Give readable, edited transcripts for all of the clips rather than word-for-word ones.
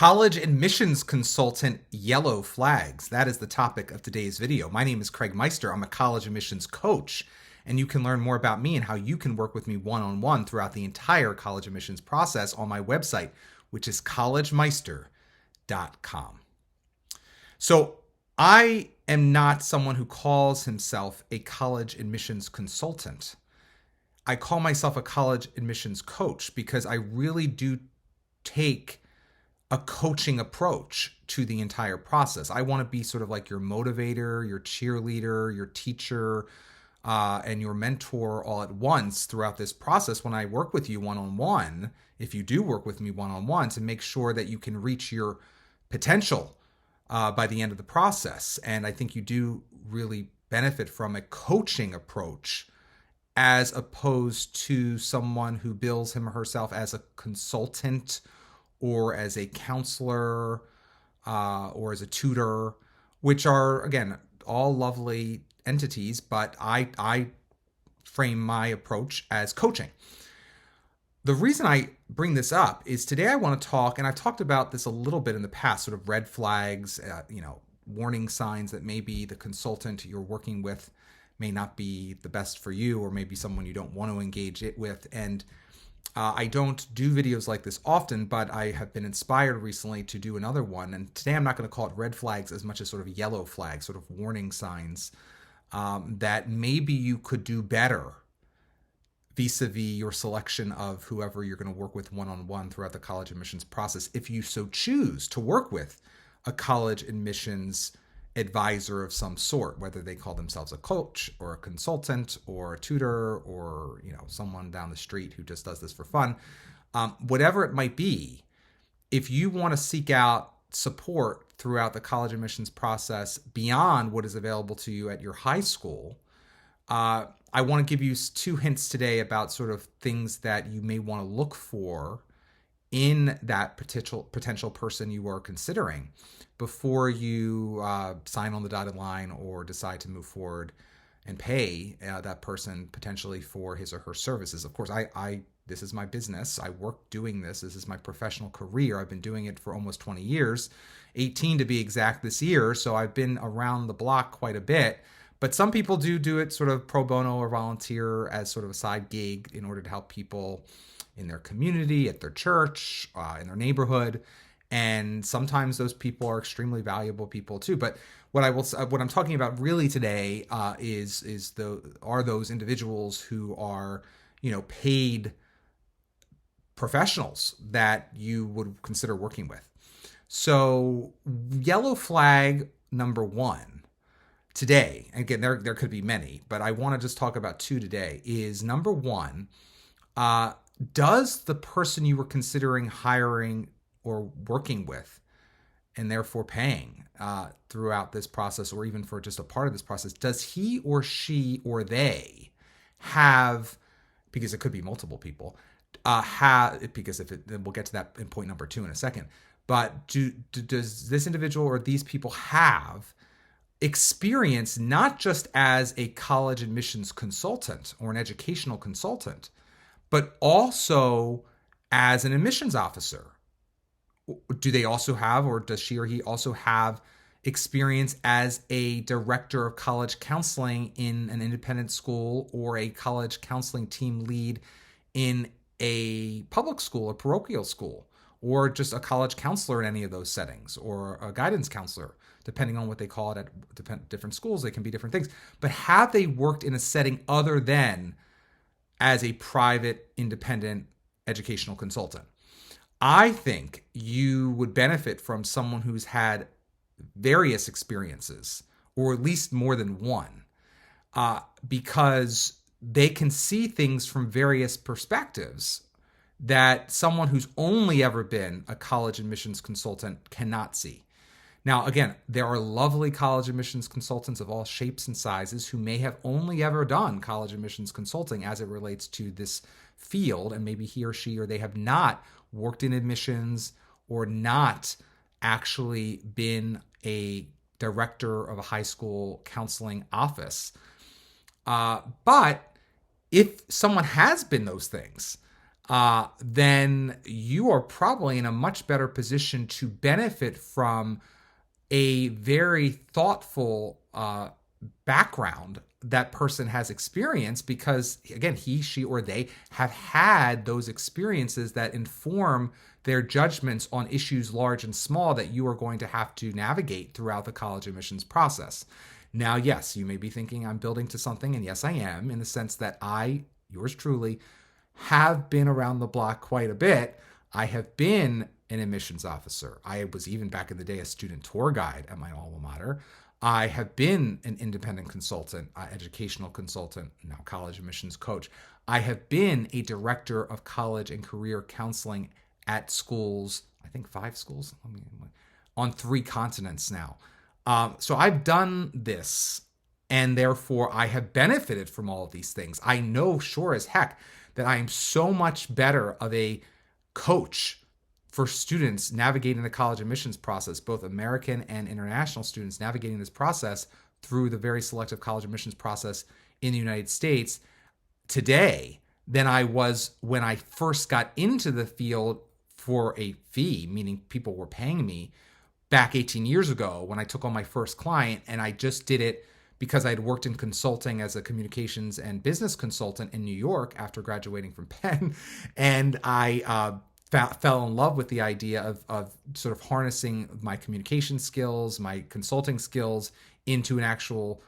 College admissions consultant yellow flags. That is the topic of today's video. My name is Craig Meister. I'm a college admissions coach, and you can learn more about me and how you can work with me one-on-one throughout the entire college admissions process on my website, which is collegemeister.com. So I am not someone who calls himself a college admissions consultant. I call myself a college admissions coach because I really do take a coaching approach to the entire process. I want to be sort of like your motivator, your cheerleader, your teacher, and your mentor all at once throughout this process when I work with you one-on-one, if you do work with me one-on-one, to make sure that you can reach your potential by the end of the process. And I think you do really benefit from a coaching approach as opposed to someone who bills him or herself as a consultant or as a counselor, or as a tutor, which are, again, all lovely entities, but I frame my approach as coaching. The reason I bring this up is today I want to talk, and I've talked about this a little bit in the past, sort of red flags, warning signs that maybe the consultant you're working with may not be the best for you, or maybe someone you don't want to engage it with. And I don't do videos like this often, but I have been inspired recently to do another one. And today I'm not going to call it red flags as much as sort of yellow flags, sort of warning signs that maybe you could do better vis-a-vis your selection of whoever you're going to work with one-on-one throughout the college admissions process, if you so choose to work with a college admissions advisor of some sort, whether they call themselves a coach or a consultant or a tutor or someone down the street who just does this for fun. Whatever it might be, if you want to seek out support throughout the college admissions process beyond what is available to you at your high school, I want to give you two hints today about sort of things that you may want to look for in that potential person you are considering before you sign on the dotted line or decide to move forward and pay that person potentially for his or her services. Of course, this is my business. I work doing this. This is my professional career. I've been doing it for almost 20 years, 18 to be exact this year. So I've been around the block quite a bit. But some people do it sort of pro bono or volunteer as sort of a side gig in order to help people in their community, at their church, in their neighborhood. And sometimes those people are extremely valuable people too. But what I'm talking about really today are those individuals who are, paid professionals that you would consider working with. So yellow flag number one today, again, there could be many, but I want to just talk about two today, is number one, does the person you were considering hiring or working with and therefore paying throughout this process, or even for just a part of this process, does he or she or they have, because it could be multiple people, because we'll get to that in point number two in a second, but does this individual or these people have experience not just as a college admissions consultant or an educational consultant, but also as an admissions officer? Do they also have, or does she or he also have experience as a director of college counseling in an independent school, or a college counseling team lead in a public school or parochial school, or just a college counselor in any of those settings, or a guidance counselor, depending on what they call it at different schools? They can be different things. But have they worked in a setting other than as a private, independent educational consultant? I think you would benefit from someone who's had various experiences, or at least more than one, because they can see things from various perspectives that someone who's only ever been a college admissions consultant cannot see. Now, again, there are lovely college admissions consultants of all shapes and sizes who may have only ever done college admissions consulting as it relates to this field, and maybe he or she or they have not worked in admissions or not actually been a director of a high school counseling office. But if someone has been those things, then you are probably in a much better position to benefit from a very thoughtful background that person has experienced, because again, he, she, or they have had those experiences that inform their judgments on issues large and small that you are going to have to navigate throughout the college admissions process. Now, yes, you may be thinking I'm building to something, and yes, I am, in the sense that I, yours truly, have been around the block quite a bit. I have been an admissions officer. I was even back in the day a student tour guide at my alma mater. I have been an independent consultant, educational consultant, now college admissions coach. I have been a director of college and career counseling at schools, I think 5 schools, on 3 continents now. So I've done this, and therefore I have benefited from all of these things. I know sure as heck that I am so much better of a coach for students navigating the college admissions process, both American and international students navigating this process through the very selective college admissions process in the United States today, than I was when I first got into the field for a fee, meaning people were paying me back 18 years ago when I took on my first client. And I just did it because I had worked in consulting as a communications and business consultant in New York after graduating from Penn. And I fell in love with the idea of sort of harnessing my communication skills, my consulting skills into an actual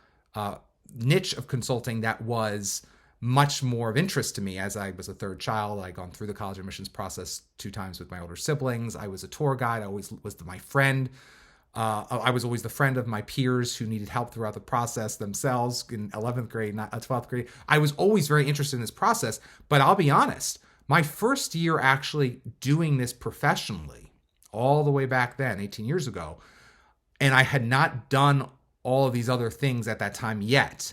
niche of consulting that was much more of interest to me. As I was a third child, I'd gone through the college admissions process 2 times with my older siblings. I was a tour guide. I always was my friend. I was always the friend of my peers who needed help throughout the process themselves in 11th grade, not 12th grade. I was always very interested in this process, but I'll be honest, my first year actually doing this professionally, all the way back then, 18 years ago, and I had not done all of these other things at that time yet.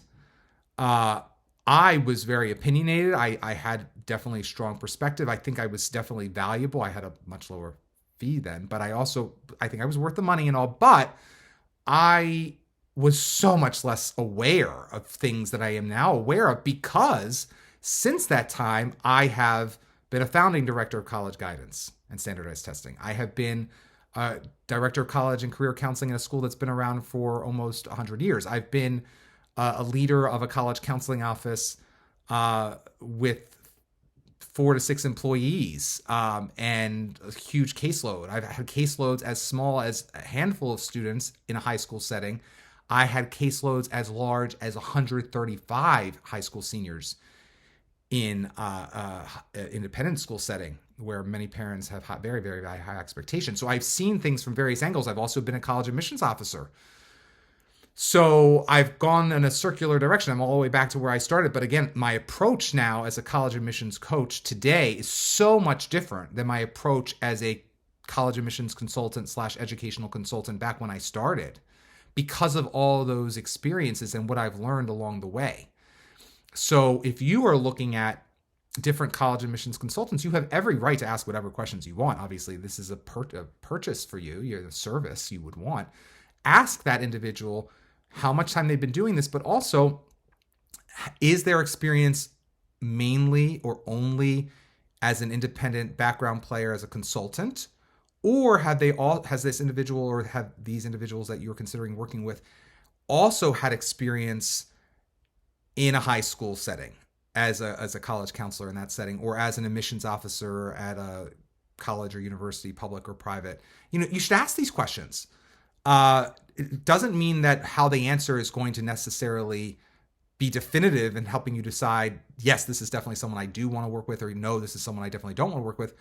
I was very opinionated. I had definitely a strong perspective. I think I was definitely valuable. I had a much lower fee then, but I think I was worth the money and all, but I was so much less aware of things that I am now aware of, because since that time, I have been a founding director of college guidance and standardized testing. I have been a director of college and career counseling in a school that's been around for almost 100 years. I've been a leader of a college counseling office with 4 to 6 employees and a huge caseload. I've had caseloads as small as a handful of students in a high school setting. I had caseloads as large as 135 high school seniors in independent school setting, where many parents have very, very, very high expectations. So I've seen things from various angles. I've also been a college admissions officer. So I've gone in a circular direction. I'm all the way back to where I started. But again, my approach now as a college admissions coach today is so much different than my approach as a college admissions consultant / educational consultant back when I started, because of all those experiences and what I've learned along the way. So if you are looking at different college admissions consultants, you have every right to ask whatever questions you want. Obviously, this is a purchase for you. You're the service you would want. Ask that individual how much time they've been doing this, but also, is their experience mainly or only as an independent background player, as a consultant, or has this individual or have these individuals that you're considering working with also had experience in a high school setting as a college counselor in that setting, or as an admissions officer at a college or university, public or private? You should ask these questions. It doesn't mean that how they answer is going to necessarily be definitive in helping you decide, yes, this is definitely someone I do want to work with, or no, this is someone I definitely don't want to work with,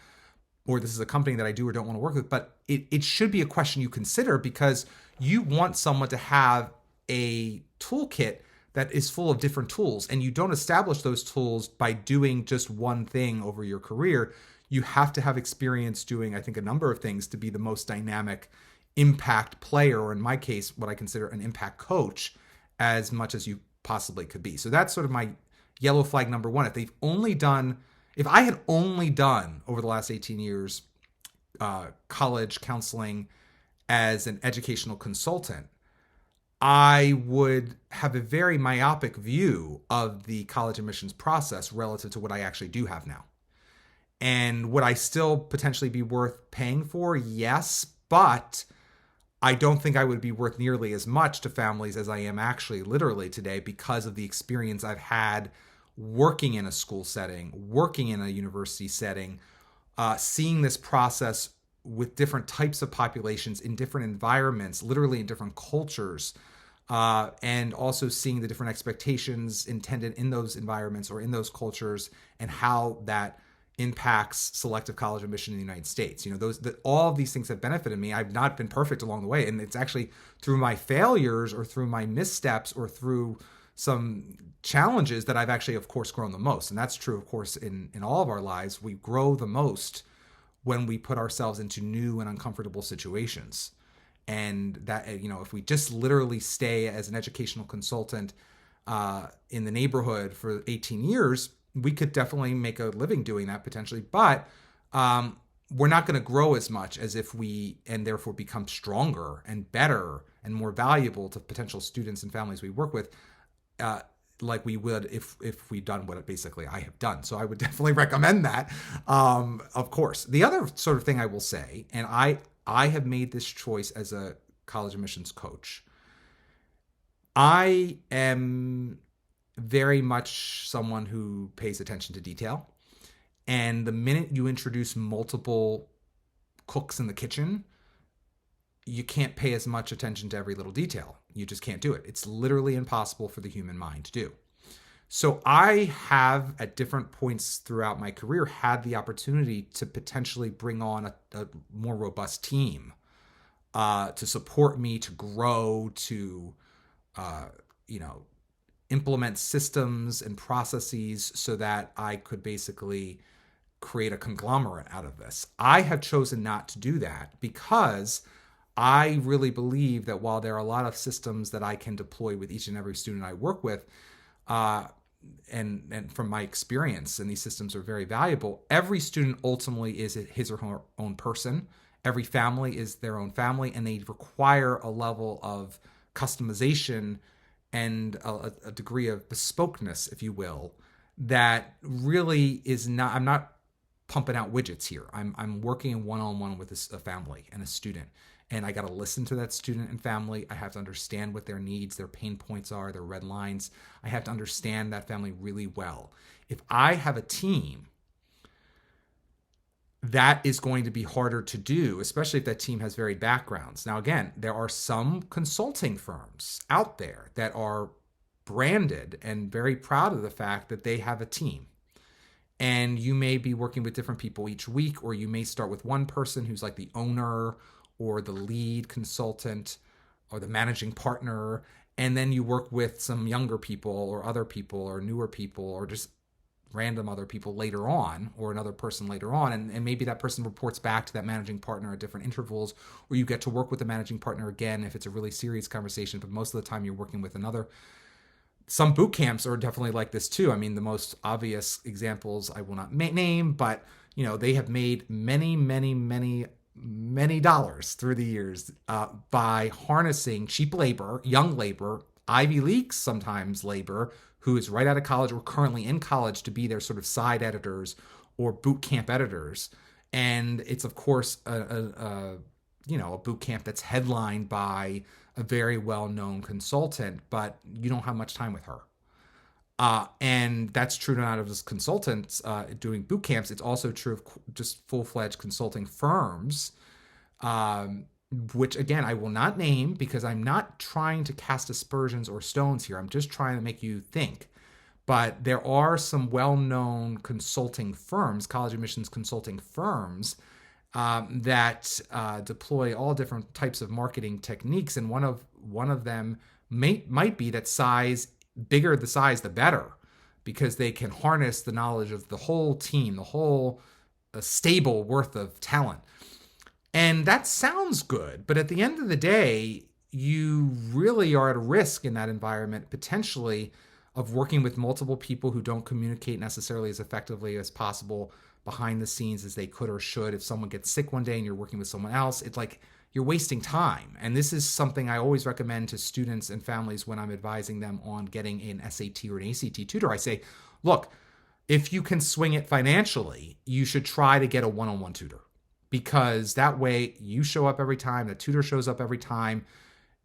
or this is a company that I do or don't want to work with. But it should be a question you consider, because you want someone to have a toolkit that is full of different tools, and you don't establish those tools by doing just one thing over your career. You have to have experience doing, I think, a number of things to be the most dynamic impact player, or in my case, what I consider an impact coach, as much as you possibly could be. So that's sort of my yellow flag number one. If I had only done over the last 18 years college counseling as an educational consultant, I would have a very myopic view of the college admissions process relative to what I actually do have now. And would I still potentially be worth paying for? Yes, but I don't think I would be worth nearly as much to families as I am actually literally today, because of the experience I've had working in a school setting, working in a university setting, seeing this process with different types of populations in different environments, literally in different cultures, and also seeing the different expectations intended in those environments or in those cultures, and how that impacts selective college admission in the United States. All of these things have benefited me. I've not been perfect along the way, and it's actually through my failures or through my missteps or through some challenges that I've actually, of course, grown the most. And that's true, of course, in all of our lives. We grow the most when we put ourselves into new and uncomfortable situations. And that, if we just literally stay as an educational consultant in the neighborhood for 18 years, we could definitely make a living doing that potentially. But we're not going to grow as much as if we, and therefore become stronger and better and more valuable to potential students and families we work with, like we would if we'd done what basically I have done. So I would definitely recommend that, of course. The other sort of thing I will say, and I have made this choice as a college admissions coach. I am very much someone who pays attention to detail. And the minute you introduce multiple cooks in the kitchen, you can't pay as much attention to every little detail. You just can't do it. It's literally impossible for the human mind to do. So I have, at different points throughout my career, had the opportunity to potentially bring on a more robust team to support me, to grow, to implement systems and processes so that I could basically create a conglomerate out of this. I have chosen not to do that because I really believe that while there are a lot of systems that I can deploy with each and every student I work with, and from my experience, and these systems are very valuable, every student ultimately is his or her own person. Every family is their own family, and they require a level of customization and a degree of bespokeness, if you will, that really is not, I'm not pumping out widgets here. I'm working one-on-one with a family and a student. And I got to listen to that student and family. I have to understand what their needs, their pain points are, their red lines. I have to understand that family really well. If I have a team, that is going to be harder to do, especially if that team has varied backgrounds. Now, again, there are some consulting firms out there that are branded and very proud of the fact that they have a team. And you may be working with different people each week, or you may start with one person who's like the owner or the lead consultant or the managing partner, and then you work with some younger people or other people or newer people or just random other people later on, or another person later on, and maybe that person reports back to that managing partner at different intervals, or you get to work with the managing partner again if it's a really serious conversation, but most of the time you're working with another. Some boot camps are definitely like this too. I mean, the most obvious examples I will not name, but they have made many dollars through the years by harnessing cheap labor, young labor, Ivy League sometimes labor, who is right out of college or currently in college, to be their sort of side editors or boot camp editors. And it's, of course, a boot camp that's headlined by a very well-known consultant, but you don't have much time with her. And that's true not of just consultants doing boot camps. It's also true of just full-fledged consulting firms, which, again, I will not name because I'm not trying to cast aspersions or stones here. I'm just trying to make you think. But there are some well-known consulting firms, college admissions consulting firms, that deploy all different types of marketing techniques. And one of them might be that bigger the size, the better, because they can harness the knowledge of the whole team, the whole stable worth of talent. And that sounds good, but at the end of the day, you really are at a risk in that environment, potentially, of working with multiple people who don't communicate necessarily as effectively as possible behind the scenes as they could or should. If someone gets sick one day and you're working with someone else, it's like you're wasting time. And this is something I always recommend to students and families when I'm advising them on getting an SAT or an ACT tutor. I say, look, If you can swing it financially, you should try to get a one-on-one tutor, because that way you show up every time, the tutor shows up every time,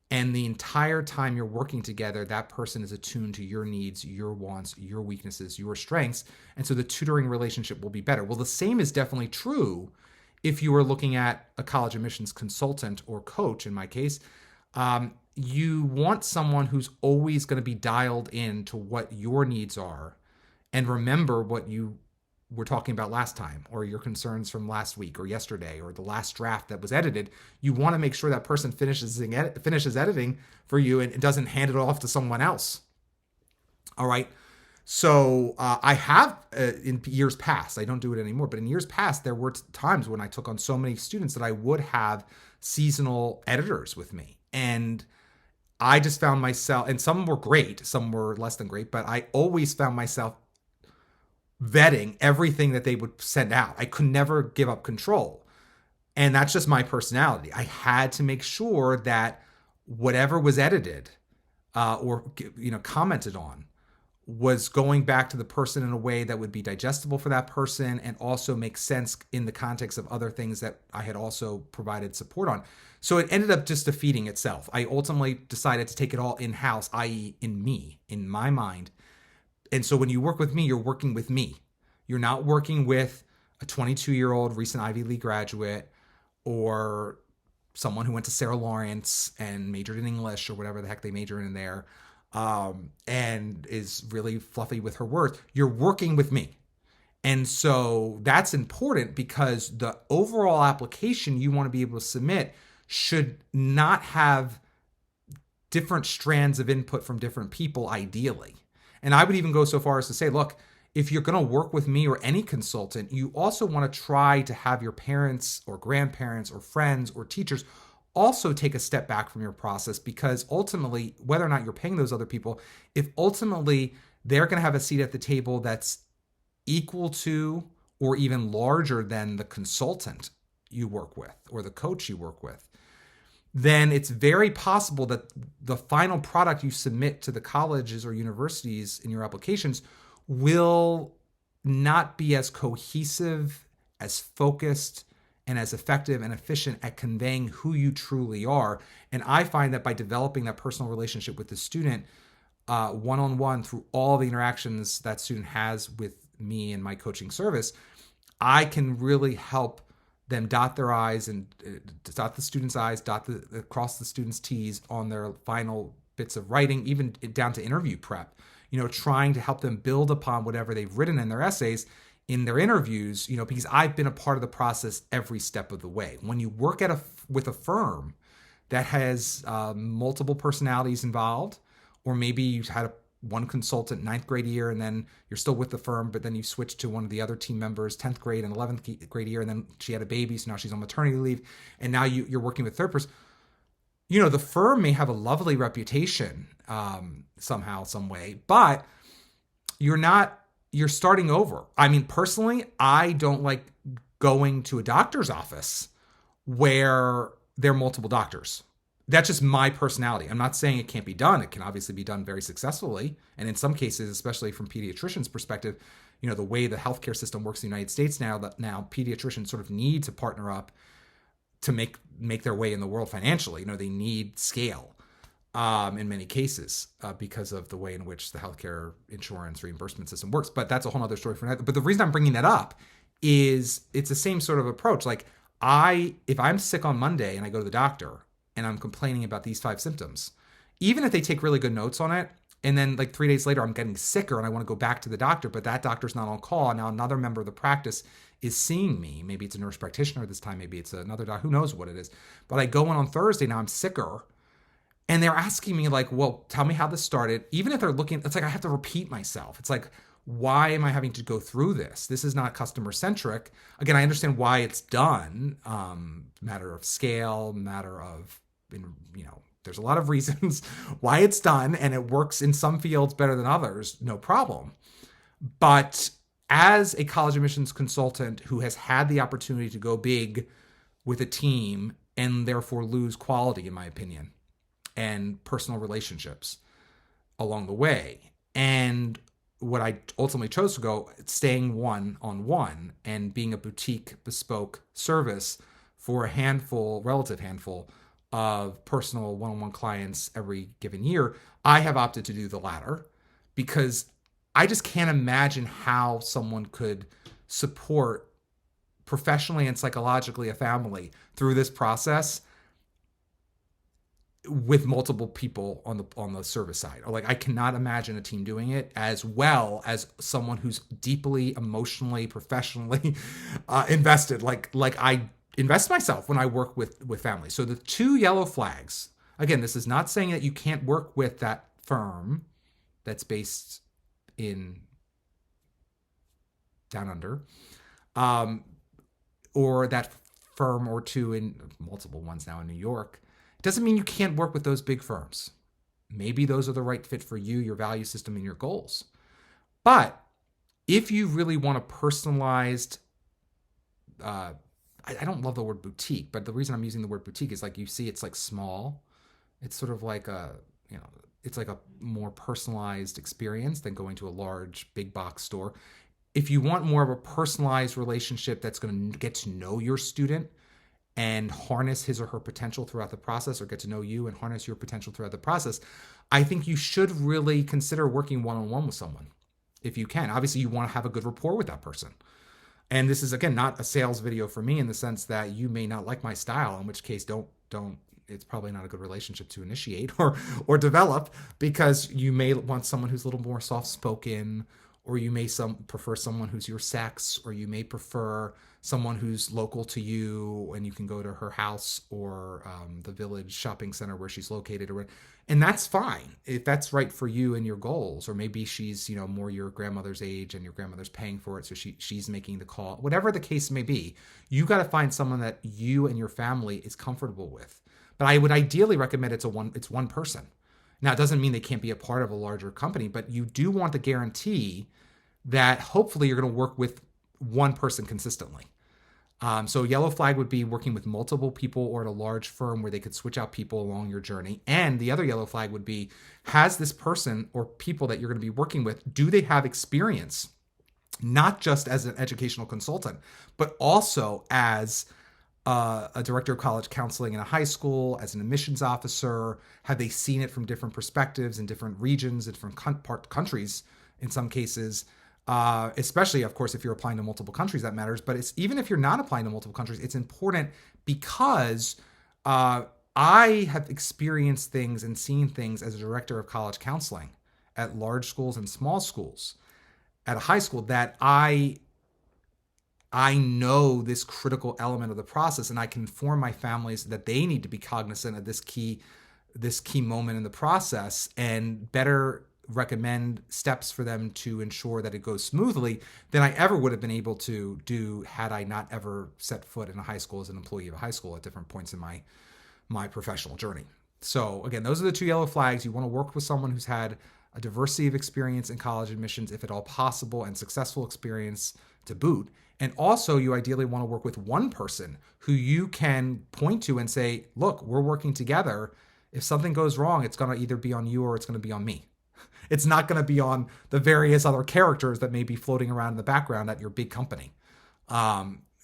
and the entire time you're working together, that person is attuned to your needs, your wants, your weaknesses, your strengths. And so the tutoring relationship will be better. Well, the same is definitely true if you were looking at a college admissions consultant or coach, in my case. You want someone who's always going to be dialed in to what your needs are and remember what you were talking about last time, or your concerns from last week or yesterday or the last draft that was edited. You want to make sure that person finishes editing for you and doesn't hand it off to someone else. All right. So I have in years past, I don't do it anymore, but in years past, there were times when I took on so many students that I would have seasonal editors with me. And I just found myself, and some were great, some were less than great, but I always found myself vetting everything that they would send out. I could never give up control. And that's just my personality. I had to make sure that whatever was edited or commented on was going back to the person in a way that would be digestible for that person and also make sense in the context of other things that I had also provided support on. So it ended up just defeating itself. I ultimately decided to take it all in-house, i.e. in me, in my mind. And so when you work with me, you're working with me. You're not working with a 22-year-old recent Ivy League graduate or someone who went to Sarah Lawrence and majored in English or whatever the heck they major in there, and is really fluffy with her words. You're working with me. And so that's important, because the overall application you want to be able to submit should not have different strands of input from different people, ideally. And I would even go so far as to say, look, if you're going to work with me or any consultant, you also want to try to have your parents or grandparents or friends or teachers also take a step back from your process, because ultimately, whether or not you're paying those other people, if ultimately they're going to have a seat at the table that's equal to or even larger than the consultant you work with or the coach you work with, then it's very possible that the final product you submit to the colleges or universities in your applications will not be as cohesive, as focused, and as effective and efficient at conveying who you truly are. And I find that by developing that personal relationship with the student one-on-one through all the interactions that student has with me and my coaching service, I can really help them dot their I's and dot the students' I's, cross the students' T's on their final bits of writing, even down to interview prep, trying to help them build upon whatever they've written in their essays in their interviews, because I've been a part of the process every step of the way. When you work with a firm that has multiple personalities involved, or maybe you've had one consultant 9th grade year and then you're still with the firm, but then you switch to one of the other team members 10th grade and 11th grade year, and then she had a baby, so now she's on maternity leave, and now you're working with third person. The firm may have a lovely reputation somehow, some way, but you're starting over. I mean, personally, I don't like going to a doctor's office where there are multiple doctors. That's just my personality. I'm not saying it can't be done. It can obviously be done very successfully. And in some cases, especially from pediatricians' perspective, the way the healthcare system works in the United States now pediatricians sort of need to partner up to make their way in the world financially. They need scale in many cases because of the way in which the healthcare insurance reimbursement system works. But that's a whole other story for another. But the reason I'm bringing that up is it's the same sort of approach. Like if I'm sick on Monday and I go to the doctor and I'm complaining about these 5 symptoms, even if they take really good notes on it, and then like 3 days later I'm getting sicker and I want to go back to the doctor, but that doctor's not on call. Now another member of the practice is seeing me. Maybe it's a nurse practitioner this time. Maybe it's another doctor. Who knows what it is? But I go in on Thursday, now I'm sicker. And they're asking me like, well, tell me how this started. Even if they're looking, it's like I have to repeat myself. It's like, why am I having to go through this? This is not customer centric. Again, I understand why it's done. Matter of scale, matter of, there's a lot of reasons why it's done, and it works in some fields better than others, no problem. But as a college admissions consultant who has had the opportunity to go big with a team and therefore lose quality, in my opinion, and personal relationships along the way, and what I ultimately chose to go, staying one-on-one and being a boutique bespoke service for a relative handful of personal one-on-one clients every given year, I have opted to do the latter because I just can't imagine how someone could support professionally and psychologically a family through this process with multiple people on the service side. Or like, I cannot imagine a team doing it as well as someone who's deeply emotionally, professionally invested. Like I invest myself when I work with families. So the two yellow flags. Again, this is not saying that you can't work with that firm that's based in down under, or that firm or two in multiple ones now in New York. Doesn't mean you can't work with those big firms. Maybe those are the right fit for you, your value system, and your goals. But if you really want a personalized, I don't love the word boutique, but the reason I'm using the word boutique is like, you see, it's like small. It's sort of like it's like a more personalized experience than going to a large big box store. If you want more of a personalized relationship that's going to get to know your student and harness his or her potential throughout the process, or get to know you and harness your potential throughout the process, I think you should really consider working one-on-one with someone if you can. Obviously, you want to have a good rapport with that person. And this is, again, not a sales video for me in the sense that you may not like my style, in which case don't it's probably not a good relationship to initiate or develop, because you may want someone who's a little more soft-spoken, or you may prefer someone who's your sex, or you may prefer someone who's local to you and you can go to her house or the village shopping center where she's located. And that's fine if that's right for you and your goals. Or maybe she's, more your grandmother's age and your grandmother's paying for it, so she's making the call. Whatever the case may be, you got to find someone that you and your family is comfortable with. But I would ideally recommend it's one person. Now, it doesn't mean they can't be a part of a larger company, but you do want the guarantee that hopefully you're going to work with one person consistently. So yellow flag would be working with multiple people or at a large firm where they could switch out people along your journey. And the other yellow flag would be, has this person or people that you're going to be working with, do they have experience, not just as an educational consultant, but also as a director of college counseling in a high school, as an admissions officer? Have they seen it from different perspectives in different regions, in different countries in some cases? Especially, of course, if you're applying to multiple countries, that matters. But it's even if you're not applying to multiple countries, it's important because I have experienced things and seen things as a director of college counseling at large schools and small schools, at a high school, that I know this critical element of the process, and I can inform my families that they need to be cognizant of this key moment in the process and better recommend steps for them to ensure that it goes smoothly than I ever would have been able to do had I not ever set foot in a high school as an employee of a high school at different points in my professional journey. So again, those are the two yellow flags. You want to work with someone who's had a diversity of experience in college admissions, if at all possible, and successful experience to boot. And also, you ideally want to work with one person who you can point to and say, look, we're working together. If something goes wrong, it's going to either be on you or it's going to be on me. It's not going to be on the various other characters that may be floating around in the background at your big company.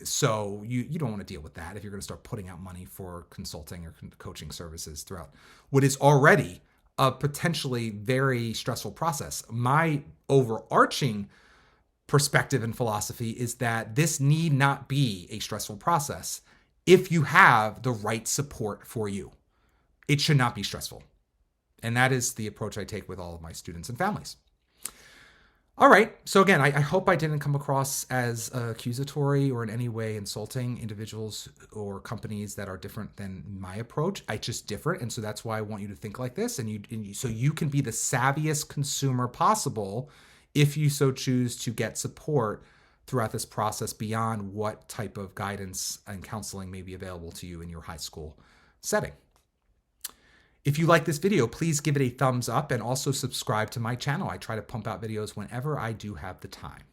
So you don't want to deal with that if you're going to start putting out money for consulting or coaching services throughout what is already a potentially very stressful process. My overarching perspective and philosophy is that this need not be a stressful process if you have the right support for you. It should not be stressful. And that is the approach I take with all of my students and families. All right. So again, I hope I didn't come across as accusatory or in any way insulting individuals or companies that are different than my approach. It's just different. And so that's why I want you to think like this. So you can be the savviest consumer possible if you so choose to get support throughout this process beyond what type of guidance and counseling may be available to you in your high school setting. If you like this video, please give it a thumbs up and also subscribe to my channel. I try to pump out videos whenever I do have the time.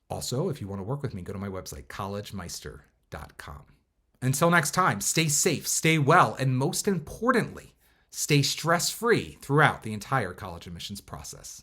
Also, if you want to work with me, go to my website, collegemeister.com. Until next time, stay safe, stay well, and most importantly, stay stress-free throughout the entire college admissions process.